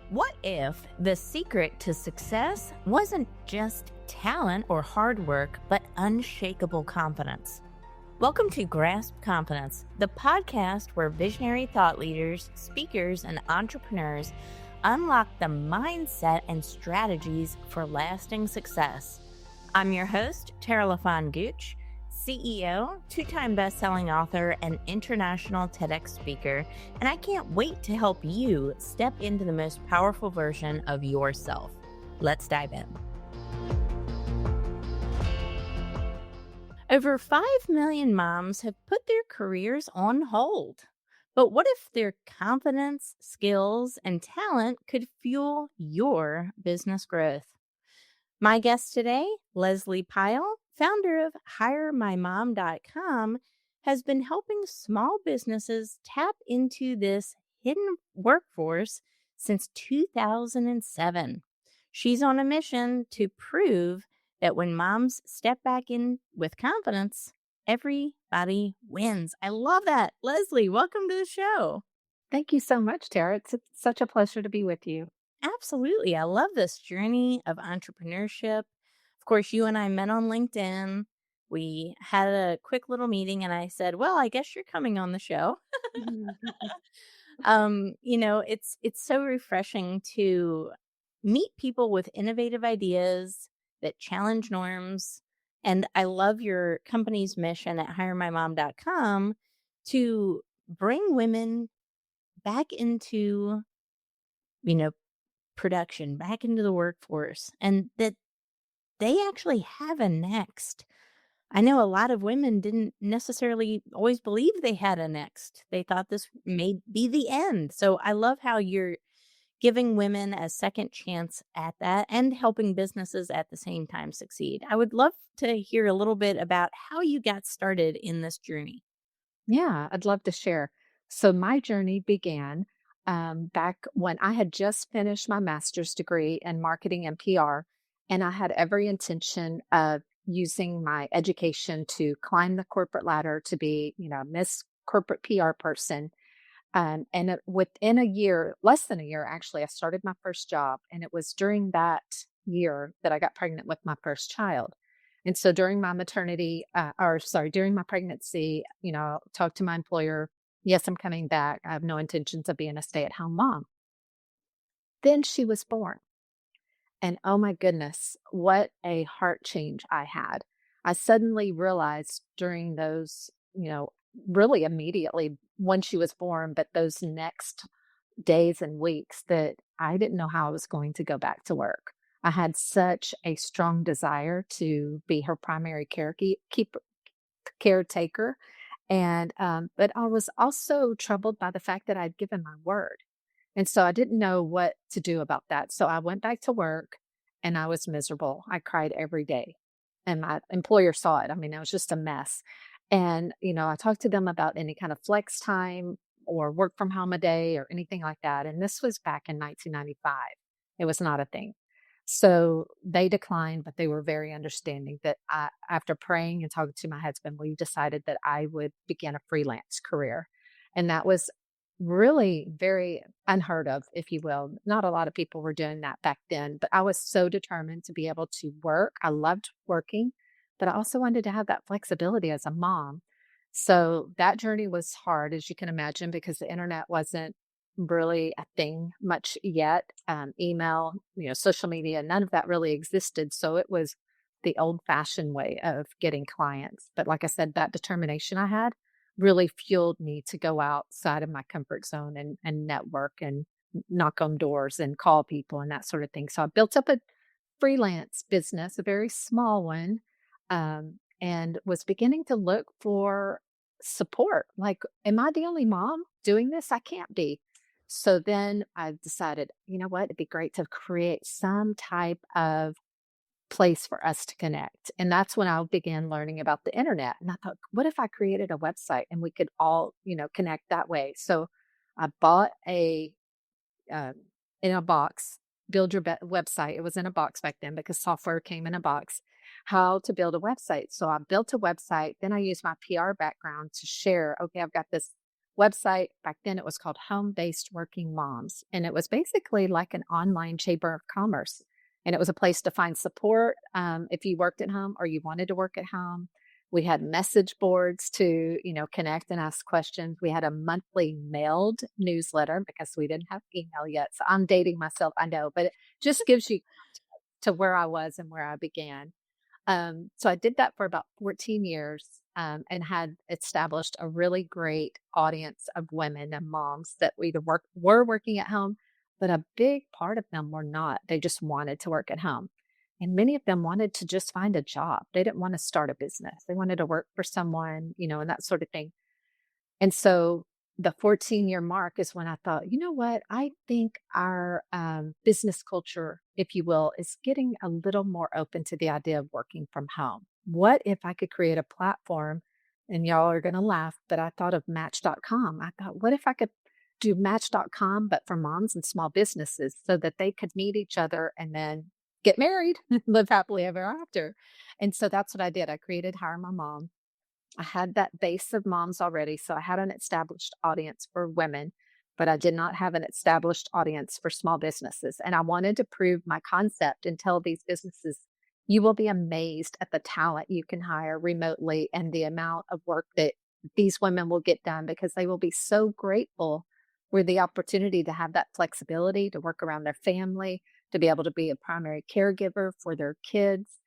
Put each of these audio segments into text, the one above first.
What if the secret to success wasn't just talent or hard work, but unshakable confidence? Welcome to Grasp Confidence, the podcast where visionary thought leaders, speakers, and entrepreneurs unlock the mindset and strategies for lasting success. I'm your host, Tara LaFawn Gooch, CEO, two-time best-selling author, and international TEDx speaker, and I can't wait to help you step into the most powerful version of yourself. Let's dive in. Over 5 million moms have put their careers on hold. But what if their confidence, skills, and talent could fuel your business growth? My guest today, Lesley Pyle, founder of HireMyM.com, has been helping small businesses tap into this hidden workforce since 2007. She's on a mission to prove that when moms step back in with confidence, everybody wins. I love that. Lesley, welcome to the show. Thank you so much, Tara. It's such a pleasure to be with you. Absolutely. I love this journey of entrepreneurship. Of course, you and I met on LinkedIn. We had a quick little meeting and I said, well, I guess you're coming on the show. It's so refreshing to meet people with innovative ideas that challenge norms. And I love your company's mission at HireMyM.com to bring women back into, production, back into the workforce, and that they actually have a next. I know a lot of women didn't necessarily always believe they had a next. They thought this may be the end. So I love how you're giving women a second chance at that and helping businesses at the same time succeed. I would love to hear a little bit about how you got started in this journey. Yeah, I'd love to share. So my journey began back when I had just finished my master's degree in marketing and PR, and I had every intention of using my education to climb the corporate ladder to be, Miss Corporate PR person. Within a year, less than a year, actually, I started my first job. And it was during that year that I got pregnant with my first child. And so during my during my pregnancy, I talked to my employer. Yes, I'm coming back. I have no intentions of being a stay-at-home mom. Then she was born. And oh my goodness, what a heart change I had. I suddenly realized during those, really immediately when she was born, but those next days and weeks that I didn't know how I was going to go back to work. I had such a strong desire to be her primary caretaker. But I was also troubled by the fact that I'd given my word. And so I didn't know what to do about that. So I went back to work and I was miserable. I cried every day. And my employer saw it. I mean, it was just a mess. And, I talked to them about any kind of flex time or work from home a day or anything like that. And this was back in 1995. It was not a thing. So they declined, but they were very understanding that after praying and talking to my husband, we decided that I would begin a freelance career. And that was really very unheard of, if you will. Not a lot of people were doing that back then, but I was so determined to be able to work. I loved working, but I also wanted to have that flexibility as a mom. So that journey was hard, as you can imagine, because the internet wasn't really a thing much yet. Email, social media, none of that really existed. So it was the old fashioned way of getting clients. But like I said, that determination I had really fueled me to go outside of my comfort zone and network and knock on doors and call people and that sort of thing. So I built up a freelance business, a very small one, and was beginning to look for support. Like, am I the only mom doing this? I can't be. So then I decided, you know what, it'd be great to create some type of place for us to connect. And that's when I began learning about the internet. And I thought, what if I created a website and we could all, connect that way? So I bought in a box, build your website. It was in a box back then because software came in a box, how to build a website. So I built a website. Then I used my PR background to share, okay, I've got this website. Back then it was called Home Based Working Moms. And it was basically like an online chamber of commerce. And it was a place to find support if you worked at home or you wanted to work at home. We had message boards to, connect and ask questions. We had a monthly mailed newsletter because we didn't have email yet. So I'm dating myself, I know, but it just gives you to where I was and where I began. So I did that for about 14 years and had established a really great audience of women and moms that we either were working at home, but a big part of them were not. They just wanted to work at home. And many of them wanted to just find a job. They didn't want to start a business. They wanted to work for someone, and that sort of thing. And so the 14-year mark is when I thought, you know what? I think our business culture, if you will, is getting a little more open to the idea of working from home. What if I could create a platform? And y'all are going to laugh, but I thought of Match.com. I thought, what if I could do Match.com, but for moms and small businesses so that they could meet each other and then get married, live happily ever after. And so that's what I did. I created Hire My Mom. I had that base of moms already. So I had an established audience for women, but I did not have an established audience for small businesses. And I wanted to prove my concept and tell these businesses, you will be amazed at the talent you can hire remotely and the amount of work that these women will get done because they will be so grateful for the opportunity to have that flexibility to work around their family, to be able to be a primary caregiver for their kids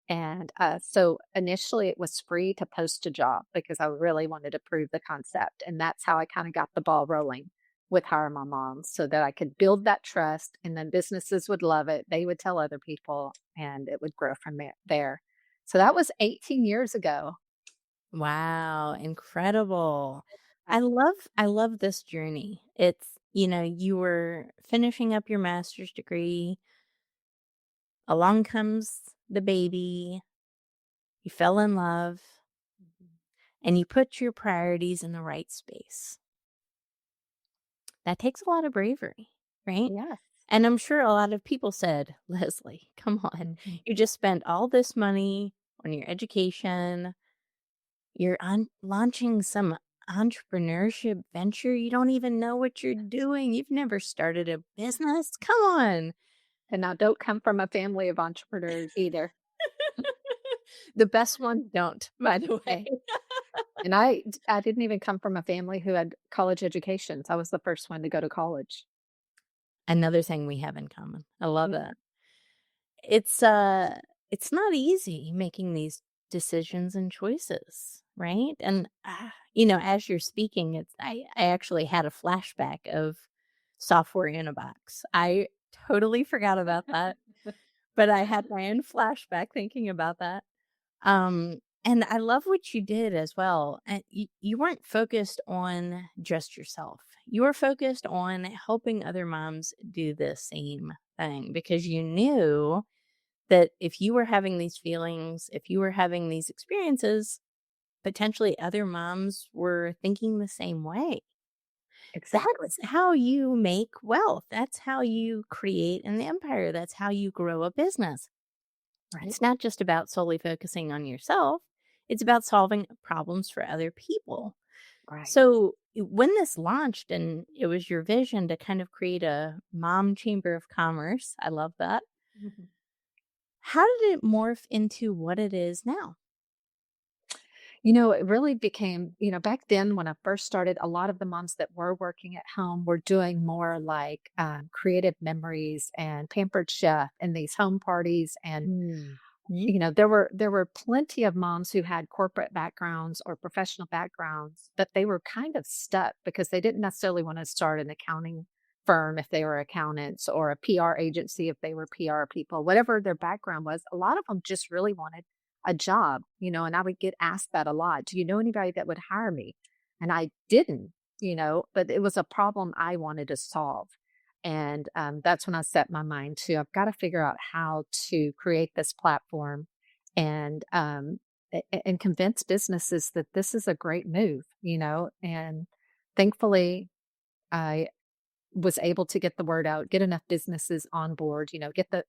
and so initially it was free to post a job because I really wanted to prove the concept. And that's how I kind of got the ball rolling with Hire My Mom so that I could build that trust and then businesses would love it. They would tell other people and it would grow from there. So that was 18 years ago. Wow, incredible. Uh, I love this journey. It's, you were finishing up your master's degree, along comes the baby, you fell in love, Mhm. and you put your priorities in the right space. That takes a lot of bravery, right? Yes. And I'm sure a lot of people said, "Leslie, come on. Mhm. You just spent all this money on your education. You're on launching some entrepreneurship venture. You don't even know what you're doing. You've never started a business. Come on." And now don't come from a family of entrepreneurs either. The best ones don't, by the way. Okay. And I didn't even come from a family who had college educations. I was the first one to go to college. Another thing we have in common. I love Mhm. that. It's not easy making these decisions and choices, right? And as you're speaking, I actually had a flashback of software in a box. I totally forgot about that, but I had my own flashback thinking about that. And I love what you did as well. And you weren't focused on just yourself. You were focused on helping other moms do the same thing because you knew that if you were having these feelings, if you were having these experiences, potentially other moms were thinking the same way. Exactly. That's how you make wealth. That's how you create an empire. That's how you grow a business. Right. It's not just about solely focusing on yourself, it's about solving problems for other people. Right. So, when this launched and it was your vision to kind of create a mom chamber of commerce, I love that. Mhm. How did it morph into what it is now? It really became, back then when I first started, a lot of the moms that were working at home were doing more like creative memories and pampered chef and these home parties. And Mm. there were plenty of moms who had corporate backgrounds or professional backgrounds, but they were kind of stuck because they didn't necessarily want to start an accounting firm if they were accountants or a PR agency if they were PR people, whatever their background was. A lot of them just really wanted a job, and I would get asked that a lot. Do you know anybody that would hire me? And I didn't, but it was a problem I wanted to solve. And that's when I set my mind to, I've got to figure out how to create this platform and and convince businesses that this is a great move, And thankfully, I was able to get the word out, get enough businesses on board, get the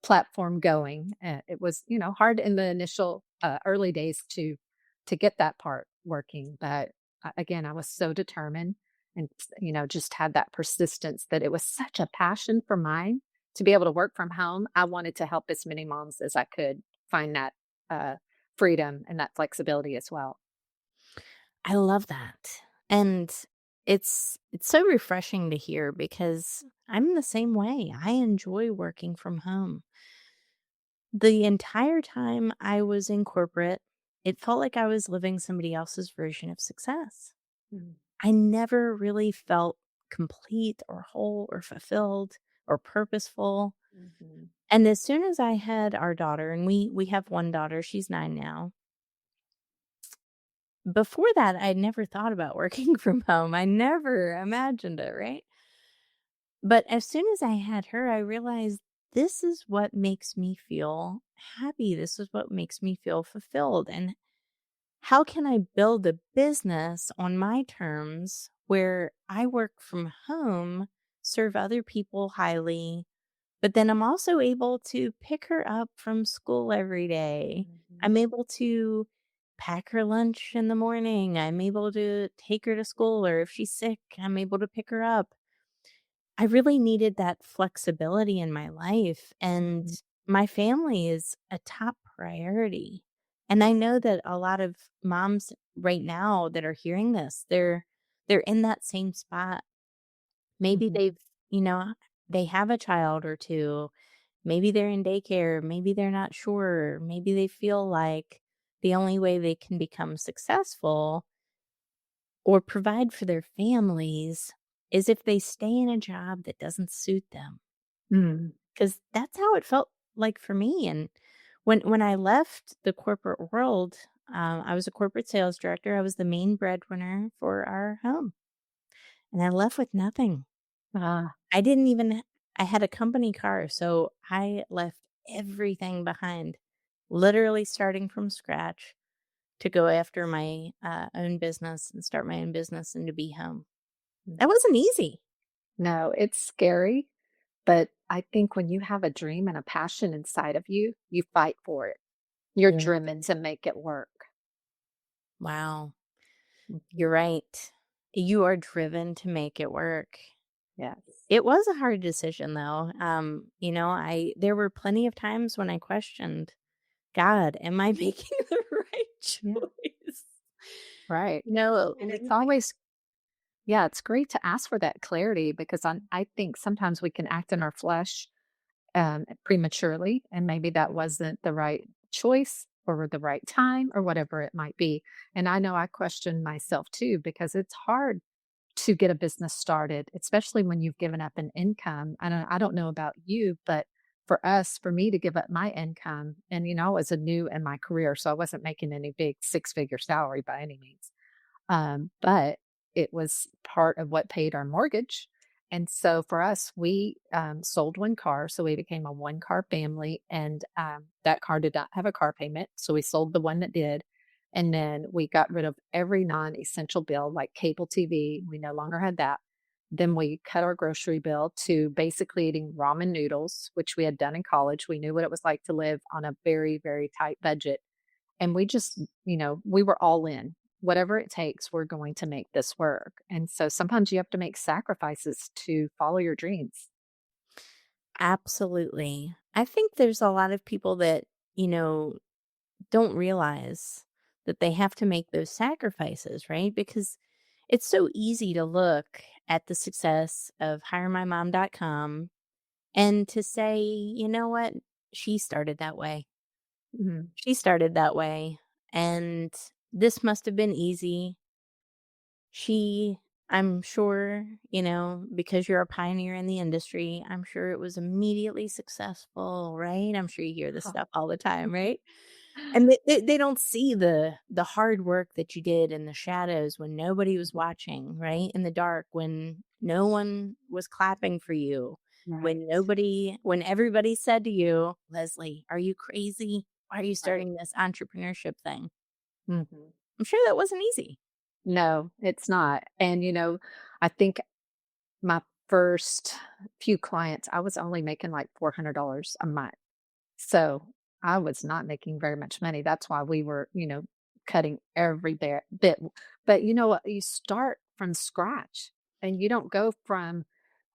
platform going. It was, hard in the initial early days to get that part working, but again, I was so determined and, just had that persistence that it was such a passion for mine to be able to work from home. I wanted to help as many moms as I could find that uh, freedom and that flexibility as well. I love that. And it's so refreshing to hear because I'm the same way. I enjoy working from home. The entire time I was in corporate, it felt like I was living somebody else's version of success. Mm, I never really felt complete or whole or fulfilled or purposeful. mhm, And as soon as I had our daughter, and we have one daughter, she's 9 now. Before that, I'd never thought about working from home. I never imagined it, right? But as soon as I had her, I realized this is what makes me feel happy. This is what makes me feel fulfilled. And how can I build a business on my terms where I work from home, serve other people highly, but then I'm also able to pick her up from school every day. mhm, I'm able to pack her lunch in the morning. I'm able to take her to school, or if she's sick, I'm able to pick her up. I really needed that flexibility in my life, and mhm, my family is a top priority. And I know that a lot of moms right now that are hearing this, they're in that same spot. Maybe mhm, they've, you know, they have a child or two. Maybe they're in daycare, maybe they're not sure. Maybe they feel like the only way they can become successful or provide for their families is if they stay in a job that doesn't suit them. mm. 'Cause that's how it felt like for me, and when I left the corporate world, I was a corporate sales director, I was the main breadwinner for our home, and I left with nothing. Ah, I didn't even I had a company car, so I left everything behind, literally starting from scratch to go after my, own business and start my own business and to be home. mm. That wasn't easy. No, it's scary, but I think when you have a dream and a passion inside of you, you fight for it. You're Yeah. driven to make it work. Wow. Mhm. You're right. You are driven to make it work. Yes. It was a hard decision though. I there were plenty of times when I questioned, God, am I making the right Yeah. choice? Right. You know, And it's like always, yeah, it's great to ask for that clarity because I think sometimes we can act in our flesh prematurely, and maybe that wasn't the right choice or the right time or whatever it might be. And I know I question myself too because it's hard to get a business started, especially when you've given up an income. I don't know about you, but for me to give up my income, and I was a new in my career, so I wasn't making any big six-figure salary by any means. But it was part of what paid our mortgage. And so for us, we sold one car. So we became a one car family. And that car did not have a car payment. So we sold the one that did. And then we got rid of every non essential bill like cable TV. We no longer had that. Then we cut our grocery bill to basically eating ramen noodles, which we had done in college. We knew what it was like to live on a very, very tight budget. And we just, we were all in. Whatever it takes, we're going to make this work. And so sometimes you have to make sacrifices to follow your dreams. absolutely. I think there's a lot of people that, you know, don't realize that they have to make those sacrifices, right? Because it's so easy to look at the success of HireMyMom.com and to say, you know what? She started that way. Mhm. She started that way. And this must have been easy. She, I'm sure, because you're a pioneer in the industry, I'm sure it was immediately successful, right? I'm sure you hear this stuff all the time, right? And they don't see the hard work that you did in the shadows when nobody was watching, right? In the dark, when no one was clapping for you, Right. when everybody said to you, "Leslie, are you crazy? Why are you Right. starting this entrepreneurship thing?" Mhm. I'm sure that wasn't easy. No, it's not. And, I think my first few clients, I was only making like $400 a month. So I was not making very much money. That's why we were, cutting every bit. But you know what? You start from scratch and you don't go from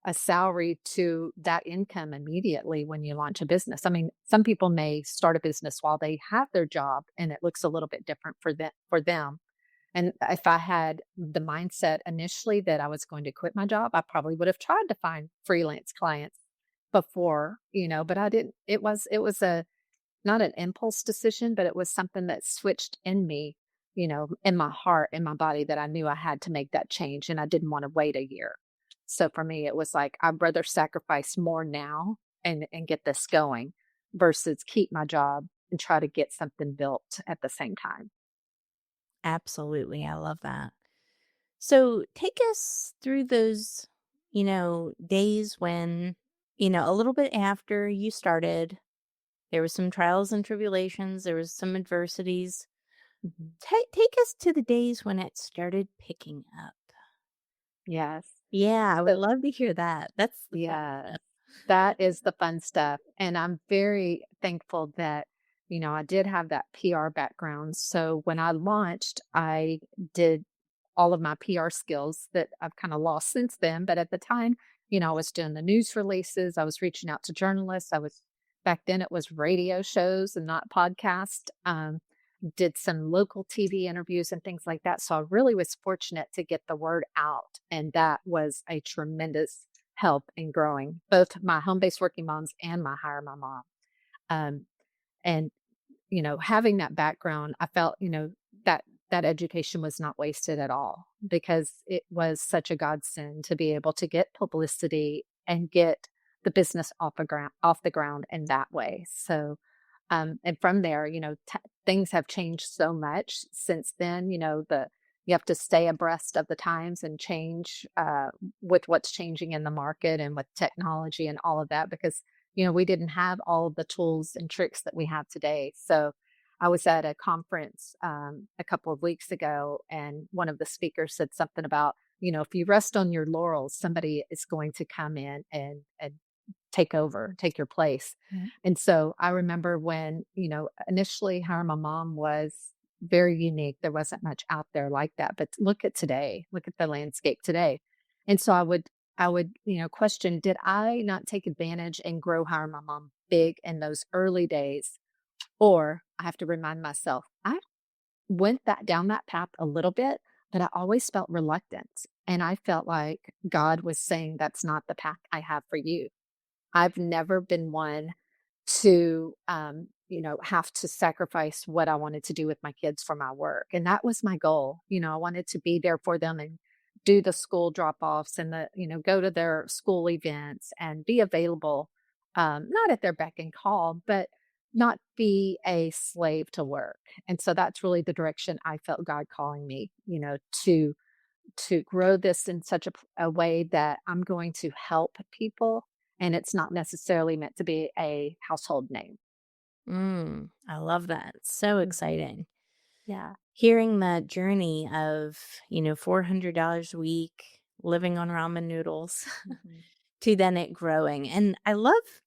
a salary to that income immediately when you launch a business. I mean, some people may start a business while they have their job and it looks a little bit different for them. And if I had the mindset initially that I was going to quit my job, I probably would have tried to find freelance clients before, but I didn't. It was a not an impulse decision, but it was something that switched in me, in my heart, in my body, that I knew I had to make that change and I didn't want to wait a year. So for me, it was like, I'd rather sacrifice more now and get this going versus keep my job and try to get something built at the same time. Absolutely. I love that. So take us through those, days when, a little bit after you started, there was some trials and tribulations, there was some adversities. Mhm. Take us to the days when it started picking up. Yes. Yeah, I would So love to hear that. That's the fun yes, stuff. that is the fun stuff, and I'm very thankful that, I did have that PR background, so when I launched, I did all of my PR skills that I've kinda lost since then, but at the time, I was doing the news releases, I was reaching out to journalists, I was back then it was radio shows and not podcast, did some local TV interviews and things like that, so I really was fortunate to get the word out, and that was a tremendous help in growing both my home-based working moms and my hire my mom. Um, and having that background, I felt, that that education was not wasted at all because it was such a godsend to be able to get publicity and get the business off the ground in that way. So, and from there, things have changed so much since then. You have to stay abreast of the times and change with what's changing in the market and with technology and all of that because we didn't have all of the tools and tricks that we have today. So I was at a conference a couple of weeks ago, and one of the speakers said something about, if you rest on your laurels, somebody is going to come in and take your place. Mhm. And so I remember when, initially Hire My Mom was very unique. There wasn't much out there like that. But look at today, look at the landscape today. And so I would, question, did I not take advantage and grow Hire My Mom big in those early days? Or I have to remind myself, I went that down that path a little bit, but I always felt reluctant. And I felt like God was saying, that's not the path I have for you. I've never been one to, have to sacrifice what I wanted to do with my kids for my work. And that was my goal. I wanted to be there for them and do the school drop offs and go to their school events and be available, not at their beck and call, but not be a slave to work. And so that's really the direction I felt God calling me, to grow this in such a way that I'm going to help people and it's not necessarily meant to be a household name. I love that. It's so Mhm. exciting. Yeah. Hearing that journey of, $400 a week, living on ramen noodles, Mhm. to then it growing. And I love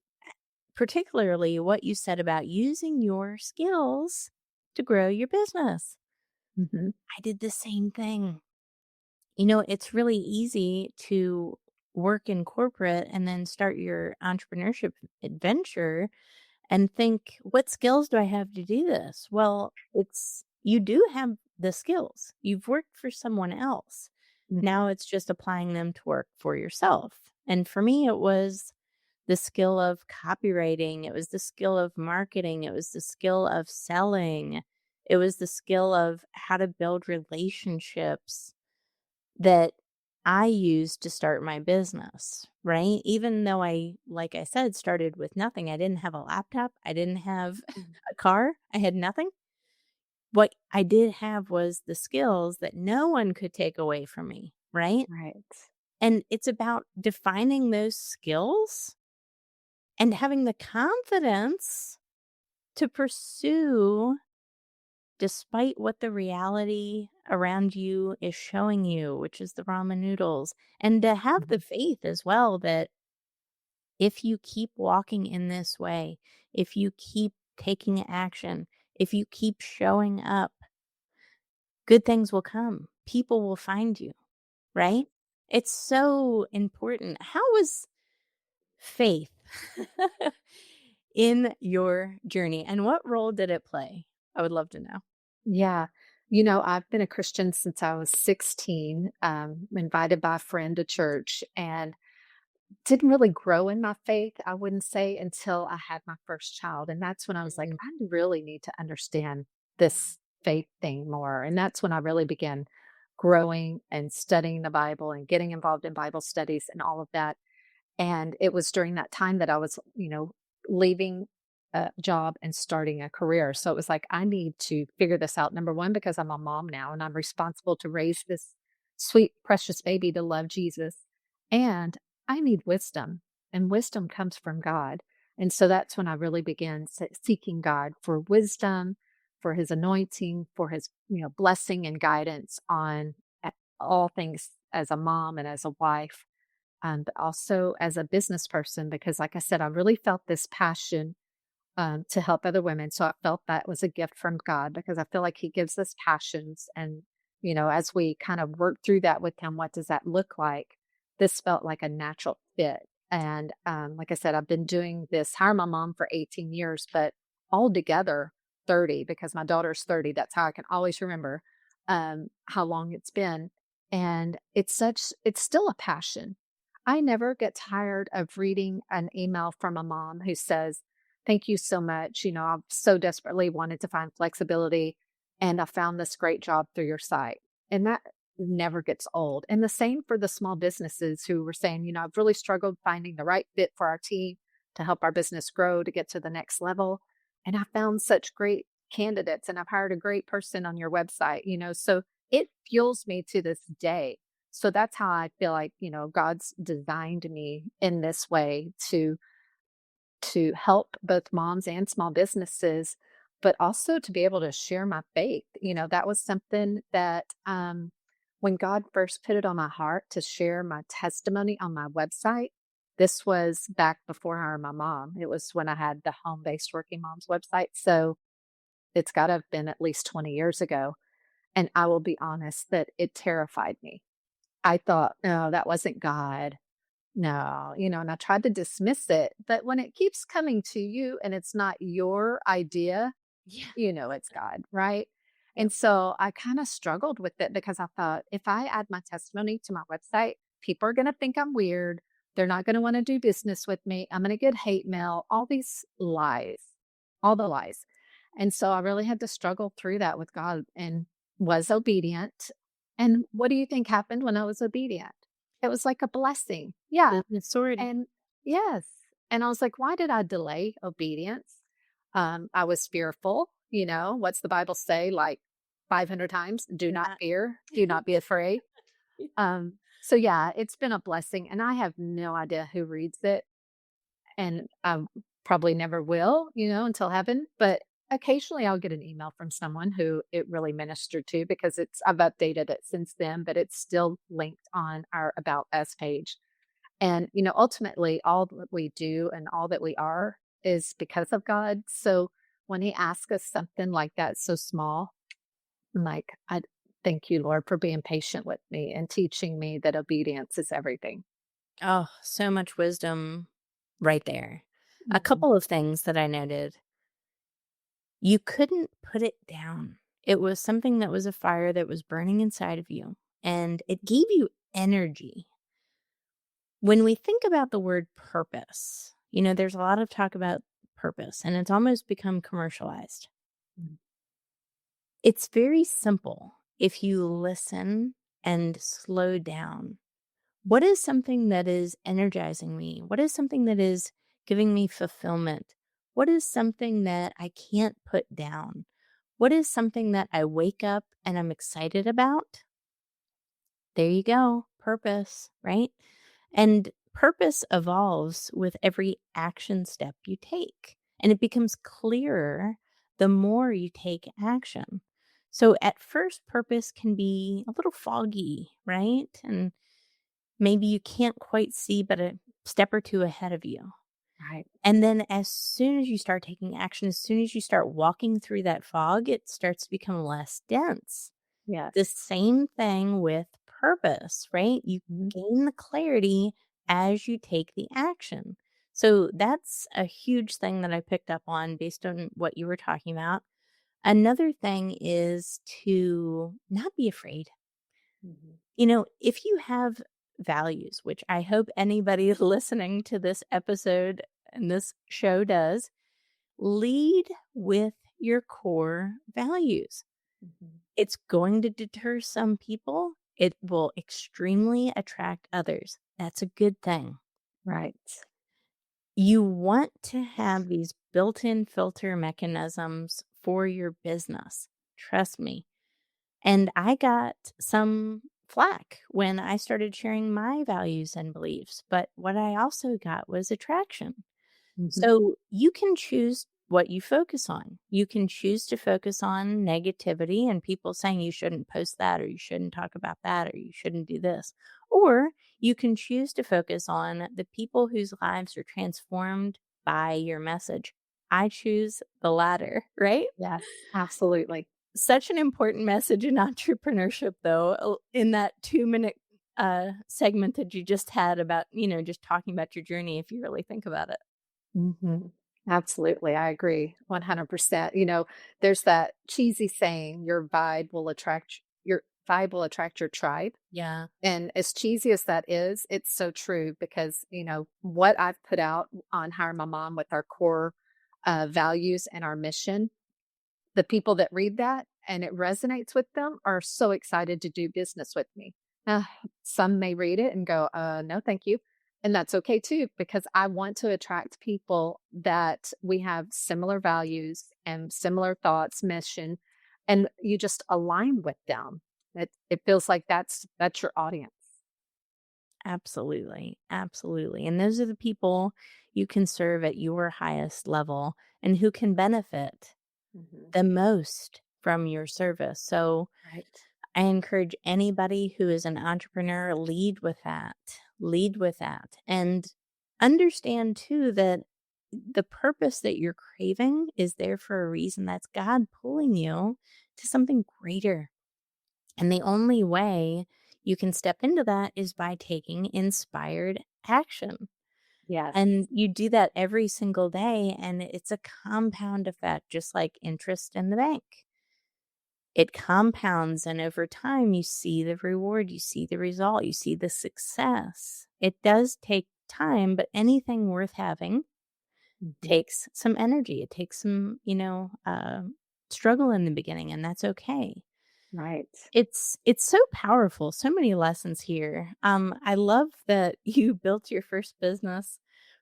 particularly what you said about using your skills to grow your business. Mhm. I did the same thing. It's really easy to work in corporate and then start your entrepreneurship adventure and think, what skills do I have to do this? Well, you do have the skills. You've worked for someone else. Mhm. Now it's just applying them to work for yourself. And for me, it was the skill of copywriting, it was the skill of marketing, it was the skill of selling, it was the skill of how to build relationships that I used to start my business, right? Even though like I said, started with nothing. I didn't have a laptop. I didn't have Mm. a car. I had nothing. What I did have was the skills that no one could take away from me, right? Right. And it's about defining those skills and having the confidence to pursue despite what the reality around you is showing you, which is the ramen noodles, and to have the Mhm. faith as well that if you keep walking in this way, if you keep taking action, if you keep showing up, good things will come. People will find you, right? It's so important. How was faith in your journey, and what role did it play? I would love to know. Yeah. I've been a Christian since I was 16, invited by a friend to church, and didn't really grow in my faith, I wouldn't say, until I had my first child. And that's when I was like, Mhm. I really need to understand this faith thing more. And that's when I really began growing and studying the Bible and getting involved in Bible studies and all of that. And it was during that time that I was, leaving a job and starting a career. So it was like, I need to figure this out. Number one, because I'm a mom now and I'm responsible to raise this sweet, precious baby to love Jesus. And I need wisdom, and wisdom comes from God. And so that's when I really began seeking God for wisdom, for his anointing, for his, blessing and guidance on all things as a mom and as a wife, but also as a business person, because like I said, I really felt this passion to help other women. So I felt that was a gift from God because I feel like He gives us passions. And, as we kind of work through that with Him, what does that look like? This felt like a natural fit. And like I said, I've been doing this Hire My Mom for 18 years, but altogether 30 because my daughter's 30. That's how I can always remember how long it's been. And it's still a passion. I never get tired of reading an email from a mom who says, thank you so much. I've so desperately wanted to find flexibility, and I found this great job through your site. And that never gets old. And the same for the small businesses who were saying, I've really struggled finding the right fit for our team to help our business grow to get to the next level. And I found such great candidates, and I've hired a great person on your website, so it fuels me to this day. So that's how I feel like, God's designed me in this way to help both moms and small businesses, but also to be able to share my faith. That was something that when God first put it on my heart to share my testimony on my website, this was back before I hired my mom. It was when I had the home based working moms website. So it's got to have been at least 20 years ago. And I will be honest that it terrified me. I thought, no, that wasn't God. No, and I tried to dismiss it, but when it keeps coming to you and it's not your idea, Yeah. it's God, right? And Yep. so I kind of struggled with it because I thought if I add my testimony to my website, people are going to think I'm weird. They're not going to want to do business with me. I'm going to get hate mail, all these lies, all the lies. And so I really had to struggle through that with God and was obedient. And what do you think happened when I was obedient? It was like a blessing. Yeah. The sword. And yes. And I was like, why did I delay obedience? I was fearful. What's the Bible say? Like 500 times, do Do not not. fear, do not be afraid. So yeah, it's been a blessing, and I have no idea who reads it, and I probably never will, until heaven. But occasionally, I'll get an email from someone who it really ministered to because I've updated it since then, but it's still linked on our About Us page. And, ultimately, all that we do and all that we are is because of God. So when He asks us something like that, so small, I'm like, I thank you, Lord, for being patient with me and teaching me that obedience is everything. Oh, so much wisdom right there. A Mhm. couple of things that I noted. You couldn't put it down. It was something that was a fire that was burning inside of you, and it gave you energy. When we think about the word purpose, there's a lot of talk about purpose, and it's almost become commercialized. Mm. It's very simple if you listen and slow down. What is something that is energizing me? What is something that is giving me fulfillment? What is something that I can't put down? What is something that I wake up and I'm excited about? There you go. Purpose, right? And purpose evolves with every action step you take. And it becomes clearer the more you take action. So at first, purpose can be a little foggy, right? And maybe you can't quite see but a step or two ahead of you. Right. And then as soon as you start taking action, as soon as you start walking through that fog, it starts to become less dense. The Yes. same thing with purpose, right? You Mhm. gain the clarity as you take the action. So that's a huge thing that I picked up on based on what you were talking about. Another thing is to not be afraid. Mhm. If you have values, which I hope anybody listening to this episode and this show does, lead with your core values. Mhm. It's going to deter some people. It will extremely attract others. That's a good thing. Right. You want to have these built in filter mechanisms for your business. Trust me. And I got some flack when I started sharing my values and beliefs. But what I also got was attraction. Mhm. So you can choose what you focus on. You can choose to focus on negativity and people saying you shouldn't post that or you shouldn't talk about that or you shouldn't do this. Or you can choose to focus on the people whose lives are transformed by your message. I choose the latter, right? Yes, absolutely. Such an important message in entrepreneurship, though, in that 2-minute segment that you just had about, just talking about your journey, if you really think about it. Mhm. Absolutely, I agree 100%. There's that cheesy saying, your vibe will attract your tribe. Yeah. And as cheesy as that is, it's so true because, what I've put out on Hire My Mom with our core values and our mission, the people that read that and it resonates with them are so excited to do business with me. Uh, some may read it and go, no, thank you. And that's okay too, because I want to attract people that we have similar values and similar thoughts, mission, and you just align with them. It feels like that's your audience. Absolutely, absolutely, and those are the people you can serve at your highest level and who can benefit Hmm. the most from your service. So, Right. I encourage anybody who is an entrepreneur, lead with that. Lead with that, and understand too that the purpose that you're craving is there for a reason. That's God pulling you to something greater. And the only way you can step into that is by taking inspired action. Yes. And you do that every single day, and it's a compound effect, just like interest in the bank. It compounds, and over time, you see the reward, you see the result, you see the success. It does take time, but anything worth having Hmm. takes some energy. It takes some, struggle in the beginning, and that's okay. Right. It's so powerful, so many lessons here. I love that you built your first business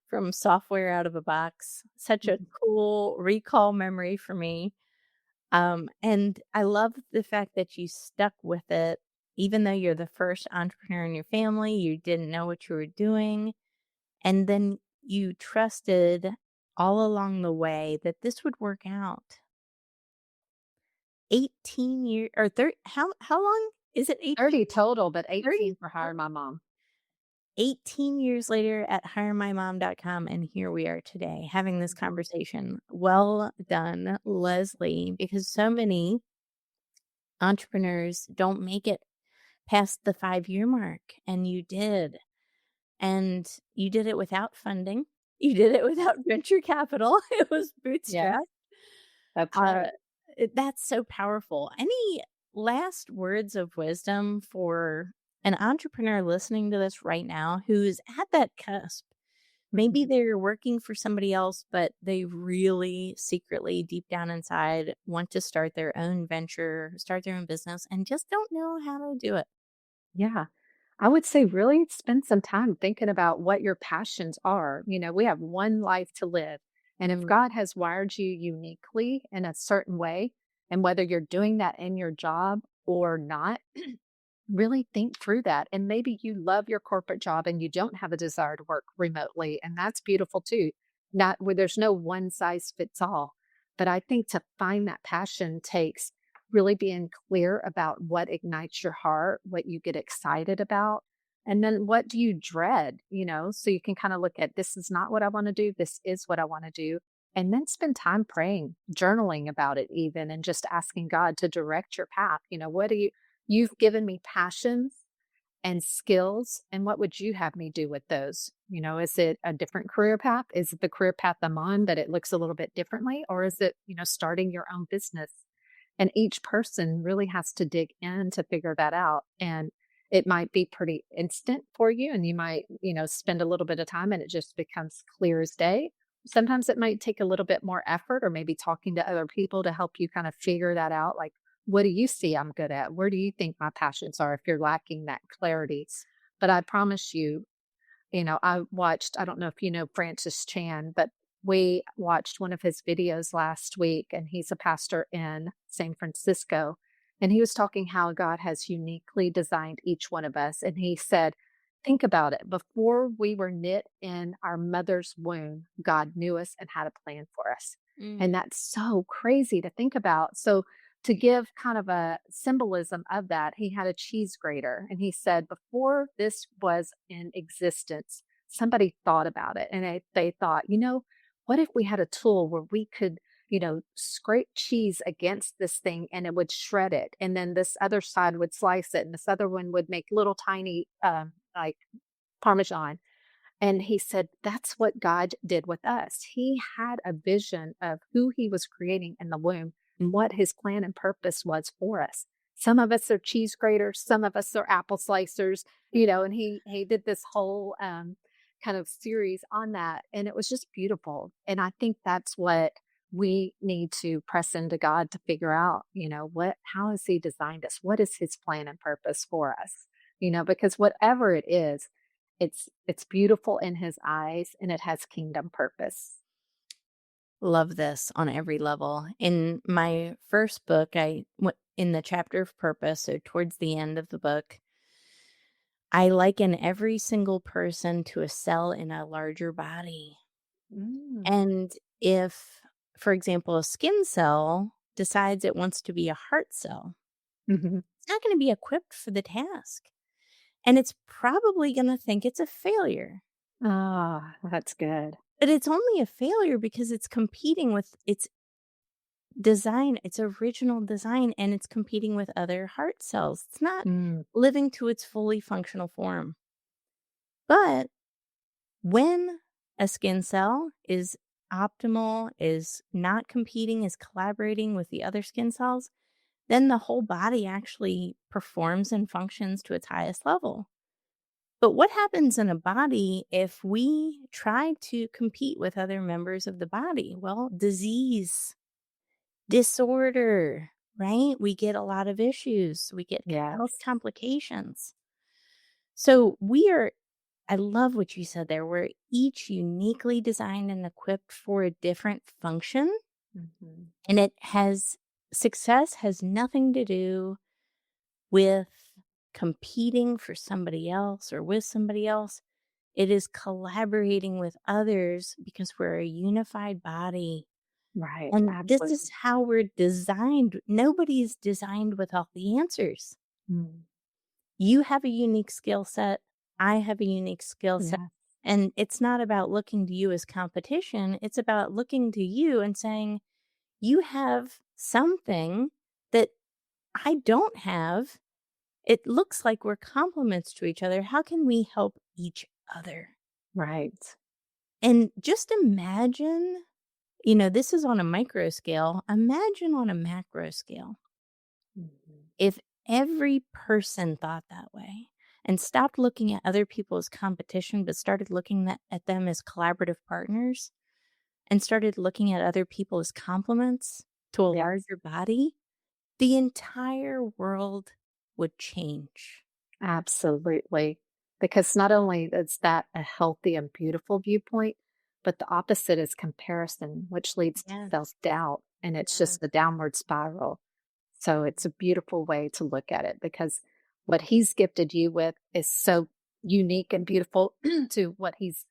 from software out of a box. Such a Mhm. cool recall memory for me. And I love the fact that you stuck with it, even though you're the first entrepreneur in your family, you didn't know what you were doing, and then you trusted all along the way that this would work out. 18 years or 30, how long is it? 18 30 total, but 30 18 for Hire My Mom. 18 years later at HireMyMom.com, and here we are today having this Mhm. conversation. Well done, Leslie, because so many entrepreneurs don't make it past the 5-year mark, and you did. And you did it without funding. You did it Yes. without venture capital. It was Yes, bootstrapped. that's Uh, right. that's so powerful. Any last words of wisdom for an entrepreneur listening to this right now who's at that cusp? Maybe Mhm. they're working for somebody else, but they really secretly, deep down inside, want to start their own venture, start their own business, and just don't know how to do it. Yeah. I would say really spend some time thinking about what your passions are. We have one life to live. And if Mm, God has wired you uniquely in a certain way, and whether you're doing that in your job or not, really think through that. And maybe you love your corporate job and you don't have a desire to work remotely. And that's beautiful too. Not where there's no one size fits all. But I think to find that passion takes really being clear about what ignites your heart, what you get excited about, and then what do you dread, so you can kind of look at this is not what I want to do. This is what I want to do. and then spend time praying, journaling about it even, and just asking God to direct your path. What do you've given me passions and skills, and what would you have me do with those? Is it a different career path? Is it the career path I'm on that it looks a little bit differently? Or is it, starting your own business? And each person really has to dig in to figure that out. And it might be pretty instant for you, and you might, spend a little bit of time and it just becomes clear as day. Sometimes it might take a little bit more effort, or maybe talking to other people to help you kind of figure that out. Like, what do you see I'm good at? Where do you think my passions are if you're lacking that clarity? But I promise you, I don't know if you know Francis Chan, but we watched one of his videos last week, and he's a pastor in San Francisco. And he was talking how God has uniquely designed each one of us. And he said, think about it. Before we were knit in our mother's womb, God knew us and had a plan for us. And Mm. that's so crazy to think about. So, to give kind of a symbolism of that, he had a cheese grater, and he said, before this was in existence, somebody thought about it, and they thought, what if we had a tool where we could, scrape cheese against this thing and it would shred it, and then this other side would slice it, and this other one would make little tiny, like Parmesan. And he said, that's what God did with us. He had a vision of who he was creating in the womb and what his plan and purpose was for us. Some of us are cheese graters, some of us are apple slicers, and he did this whole kind of series on that. And it was just beautiful. And I think that's what we need to press into God to figure out, how has he designed us? What is his plan and purpose for us? Because whatever it is, it's beautiful in his eyes, and it has kingdom purpose. Love this on every level. In my first book, in the chapter of purpose, so towards the end of the book, I liken every single person to a cell in a larger body. Mm. And if, for example, a skin cell decides it wants to be a heart cell, Mhm. it's not going to be equipped for the task. And it's probably going to think it's a failure. Ah, that's good. But it's only a failure because it's competing with its design, its original design, and it's competing with other heart cells. It's not Mm, living to its fully functional form. But when a skin cell is optimal, is not competing, is collaborating with the other skin cells, then the whole body actually performs and functions to its highest level. But what happens in a body if we try to compete with other members of the body? Well, disease, disorder, right? We get a lot of issues. We get health yes. complications. So I love what you said there. We're each uniquely designed and equipped for a different function. Mhm. And success has nothing to do with competing for somebody else or with somebody else. It is collaborating with others because we're a unified body. Right, And this is absolutely. how we're designed. Nobody's designed with all the answers. Mm, You have a unique skill set. I have a unique skill set. yes, And it's not about looking to you as competition. It's about looking to you and saying, you have something that I don't have. It looks like we're complements to each other. How can we help each other? right. And just imagine, this is on a micro scale. Imagine on a macro scale Mhm. if every person thought that way and stopped looking at other people as competition, but started looking at them as collaborative partners and started looking at other people as complements to a Yes. larger body, the entire world would change. Absolutely. Because not only is that a healthy and beautiful viewpoint, but the opposite is comparison, which leads to Yes. self doubt. And it's Yes. just the downward spiral. So it's a beautiful way to look at it, because what he's gifted you with is so unique and beautiful to what he's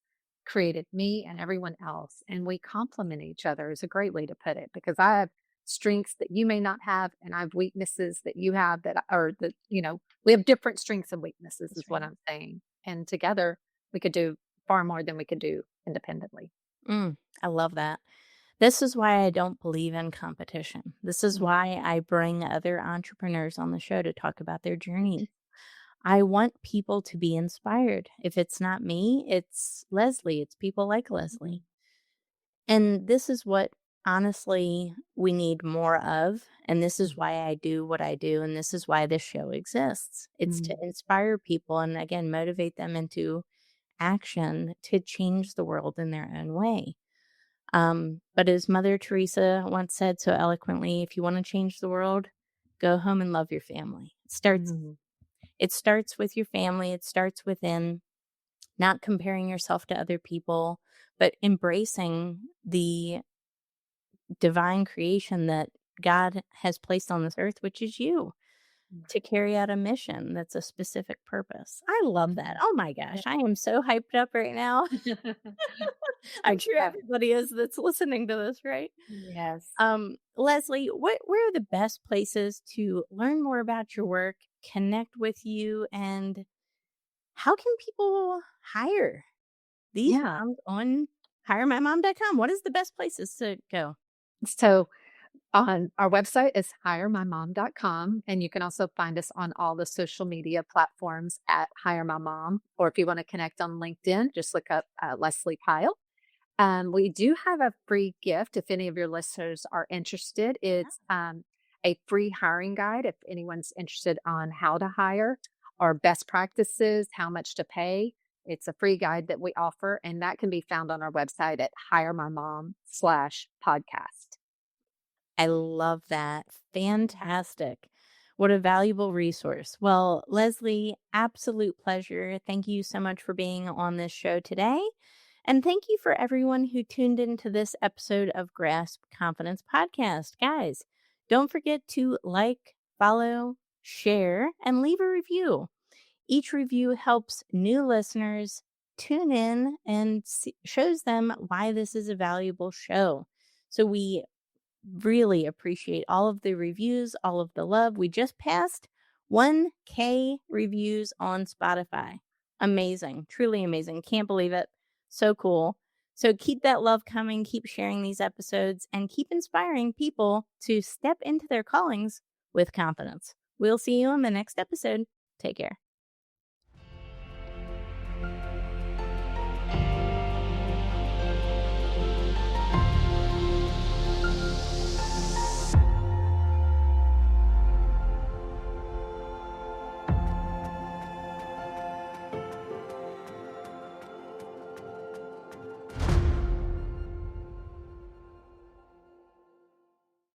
created me and everyone else. And we complement each other is a great way to put it, because I have strengths that you may not have, and I have weaknesses that you have that are that, we have different strengths and weaknesses is That's what right. I'm saying. And together we could do far more than we could do independently. I love that. This is why I don't believe in competition. This is Mhm, why I bring other entrepreneurs on the show to talk about their journey. I want people to be inspired. If it's not me, it's Leslie, it's people like Leslie. mhm, And this is what honestly we need more of. And this is mhm, why I do what I do. And this is why this show exists. It's to mhm, inspire people and again, motivate them into action to change the world in their own way. But as Mother Teresa once said so eloquently, if you want to change the world, go home and love your family. mhm, It starts with your family. It starts within not comparing yourself to other people, but embracing the divine creation that God has placed on this earth, which is you, to right. carry out a mission that's a specific purpose. I love that. Mhm. Oh my gosh, I am so hyped up right now. I'm sure Yeah. everybody is that's listening to this, right? Yes. Leslie, where are the best places to learn more about your work, connect with you, and how can people hire these Yeah. moms on HireMyMom.com? What is the best places to go? So on our website is HireMyMom.com, and you can also find us on all the social media platforms at Hire My Mom. Or if you want to connect on LinkedIn, just look up Lesley Pyle. We do have a free gift if any of your listeners are interested. It's a free hiring guide if anyone's interested on how to hire or best practices, how much to pay. It's a free guide that we offer, and that can be found on our website at HireMyMom/podcast. I love that. Fantastic. What a valuable resource. Well, Leslie, absolute pleasure. Thank you so much for being on this show today. And thank you for everyone who tuned into this episode of Grasp Confidence Podcast. Guys, don't forget to like, follow, share, and leave a review. Each review helps new listeners tune in and shows them why this is a valuable show. So we really appreciate all of the reviews, all of the love. We just passed 1K reviews on Spotify. Amazing, truly amazing. Can't believe it. So cool. So keep that love coming, keep sharing these episodes, and keep inspiring people to step into their callings with confidence. We'll see you on the next episode. Take care.